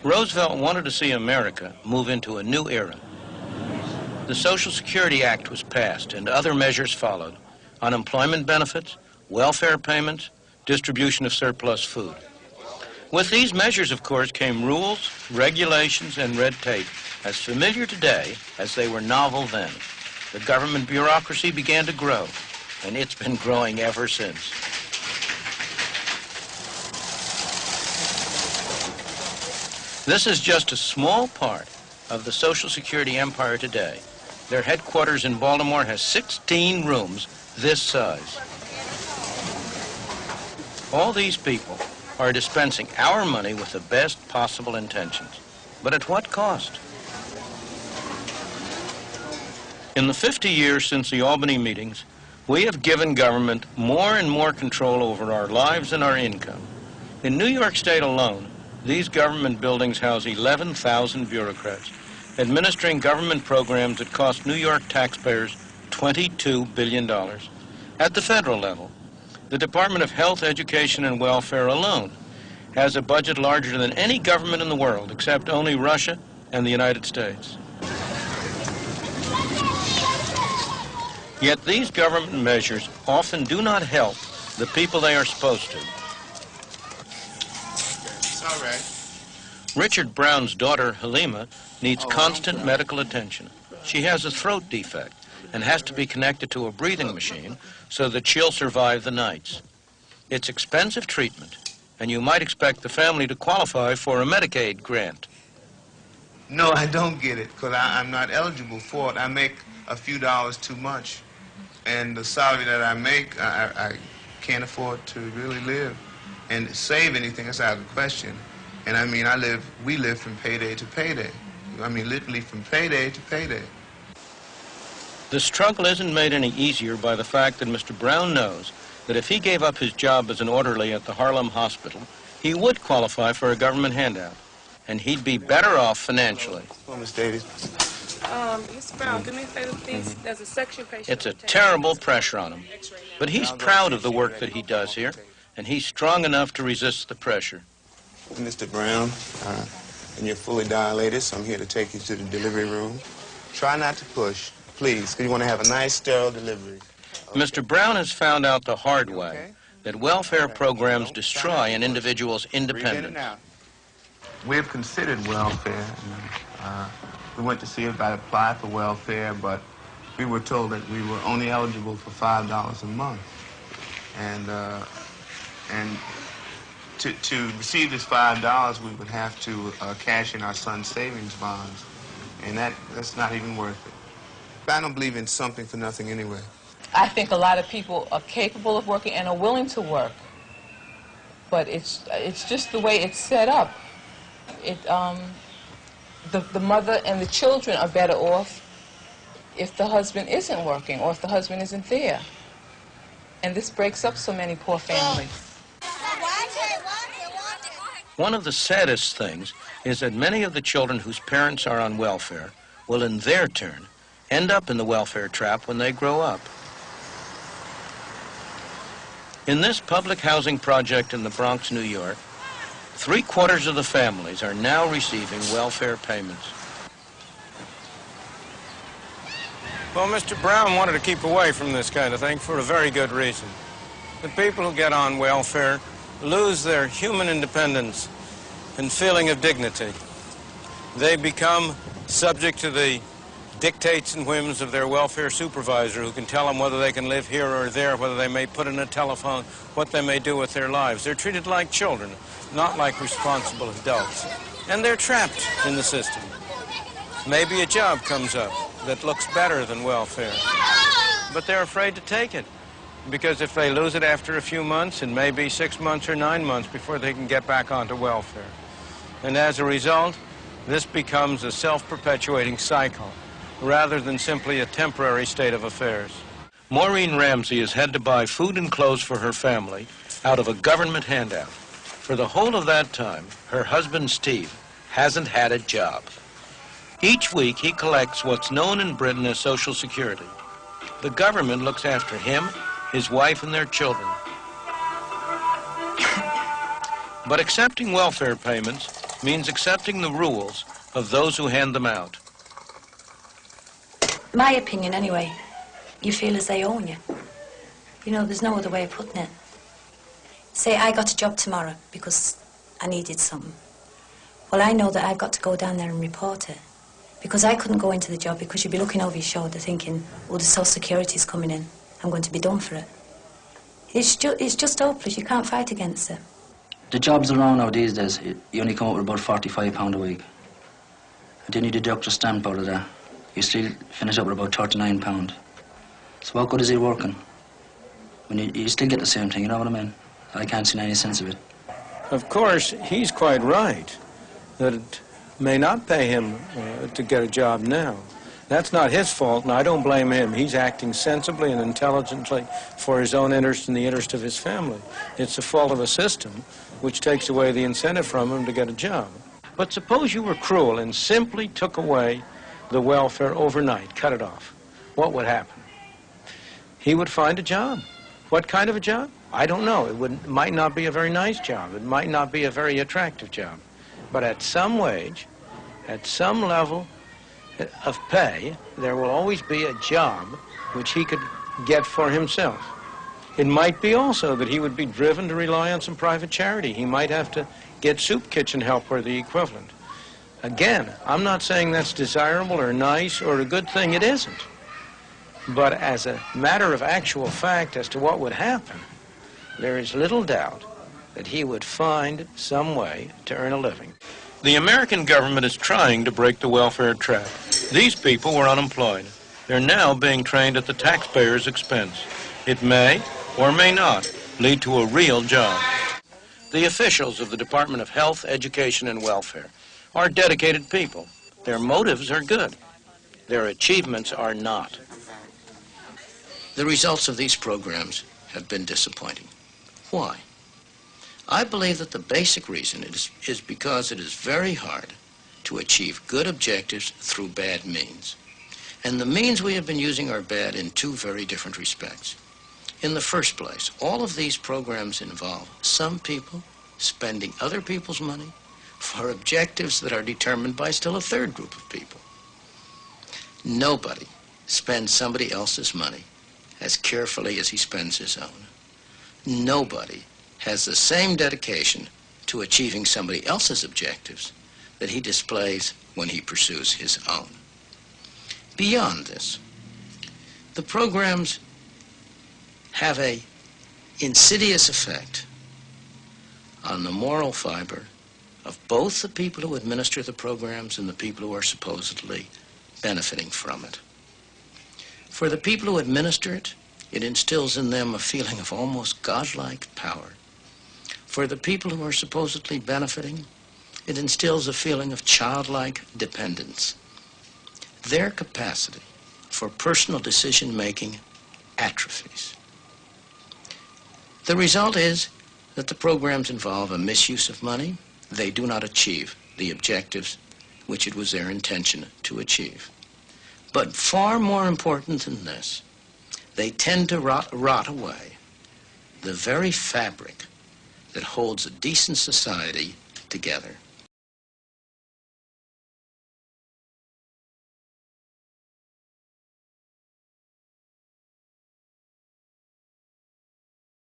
Roosevelt wanted to see America move into a new era. The Social Security Act was passed and other measures followed: unemployment benefits, welfare payments, distribution of surplus food. With these measures, of course, came rules, regulations, and red tape, as familiar today as they were novel then. The government bureaucracy began to grow, and it's been growing ever since. This is just a small part of the Social Security empire today. Their headquarters in Baltimore has 16 rooms this size. All these people are dispensing our money with the best possible intentions. But at what cost? In the 50 years since the Albany meetings, we have given government more and more control over our lives and our income. In New York State alone, these government buildings house 11,000 bureaucrats, administering government programs that cost New York taxpayers $22 billion. At the federal level, the Department of Health, Education, and Welfare alone has a budget larger than any government in the world, except only Russia and the United States. Yet these government measures often do not help the people they are supposed to. It's all right. Richard Brown's daughter, Halima, needs constant medical attention. She has a throat defect and has to be connected to a breathing machine so that she'll survive the nights. It's expensive treatment, and you might expect the family to qualify for a Medicaid grant. No, I don't get it, because I'm not eligible for it. I make a few dollars too much, and the salary that I make, I can't afford to really live and save anything. That's out of the question. And I mean, we live from payday to payday. I mean, literally from payday to payday. The struggle isn't made any easier by the fact that Mr. Brown knows that if he gave up his job as an orderly at the Harlem hospital, he would qualify for a government handout, and he'd be better off financially. Hello, Miss Davies. Mr. Brown, do me a favor, please. There's a section patient. It's a terrible pressure on him, but he's proud of the work that he does here, and he's strong enough to resist the pressure. Mr. Brown, and you're fully dilated, so I'm here to take you to the delivery room. Try not to push, please, because you want to have a nice, sterile delivery. Okay. Mr. Brown has found out the hard way that welfare programs destroy an individual's independence. We have considered welfare. We went to see if I'd apply for welfare, but we were told that we were only eligible for $5 a month. And to receive this $5, we would have to cash in our son's savings bonds, and that's not even worth it. I don't believe in something for nothing anyway. I think a lot of people are capable of working and are willing to work, but it's just the way it's set up. The mother and the children are better off if the husband isn't working or if the husband isn't there. And this breaks up so many poor families. One of the saddest things is that many of the children whose parents are on welfare will, in their turn, end up in the welfare trap when they grow up. In this public housing project in the Bronx, New York, 3/4 of the families are now receiving welfare payments. Well, Mr. Brown wanted to keep away from this kind of thing for a very good reason. The people who get on welfare lose their human independence and feeling of dignity. They become subject to the dictates and whims of their welfare supervisor, who can tell them whether they can live here or there, whether they may put in a telephone, what they may do with their lives. They're treated like children, not like responsible adults. And they're trapped in the system. Maybe a job comes up that looks better than welfare, but they're afraid to take it, because if they lose it after a few months, it may be 6 months or 9 months before they can get back onto welfare. And as a result, this becomes a self-perpetuating cycle, rather than simply a temporary state of affairs. Maureen Ramsey has had to buy food and clothes for her family out of a government handout. For the whole of that time, her husband, Steve, hasn't had a job. Each week, he collects what's known in Britain as Social Security. The government looks after him, his wife, and their children. But accepting welfare payments means accepting the rules of those who hand them out. My opinion, anyway, you feel as they own you. You know, there's no other way of putting it. Say I got a job tomorrow because I needed something. Well, I know that I've got to go down there and report it. Because I couldn't go into the job because you'd be looking over your shoulder thinking, oh, the Social Security's coming in. I'm going to be done for it. It's just hopeless. You can't fight against it. The jobs around now these days, you only come up with about £45 a week. And then you deduct your stamp out of that. You still finish up with about £39. So what good is it working? When you still get the same thing, you know what I mean? I can't see any sense of it. Of course, he's quite right that it may not pay him to get a job now. That's not his fault, and I don't blame him. He's acting sensibly and intelligently for his own interest and the interest of his family. It's the fault of a system which takes away the incentive from him to get a job. But suppose you were cruel and simply took away the welfare overnight, cut it off. What would happen? He would find a job. What kind of a job? I don't know. It might not be a very nice job. It might not be a very attractive job. But at some wage, at some level of pay, there will always be a job which he could get for himself. It might be also that he would be driven to rely on some private charity. He might have to get soup kitchen help or the equivalent. Again, I'm not saying that's desirable or nice or a good thing. It isn't. But as a matter of actual fact as to what would happen, there is little doubt that he would find some way to earn a living. The American government is trying to break the welfare trap. These people were unemployed. They're now being trained at the taxpayer's expense. It may or may not lead to a real job. The officials of the Department of Health, Education, and Welfare are dedicated people. Their motives are good. Their achievements are not. The results of these programs have been disappointing. Why? I believe that the basic reason is because it is very hard to achieve good objectives through bad means. And the means we have been using are bad in two very different respects. In the first place, all of these programs involve some people spending other people's money for objectives that are determined by still a third group of people. Nobody spends somebody else's money as carefully as he spends his own. Nobody has the same dedication to achieving somebody else's objectives that he displays when he pursues his own. Beyond this, the programs have an insidious effect on the moral fiber of both the people who administer the programs and the people who are supposedly benefiting from it. For the people who administer it, it instills in them a feeling of almost godlike power. For the people who are supposedly benefiting, it instills a feeling of childlike dependence. Their capacity for personal decision-making atrophies. The result is that the programs involve a misuse of money. They do not achieve the objectives which it was their intention to achieve. But far more important than this, they tend to rot away the very fabric that holds a decent society together.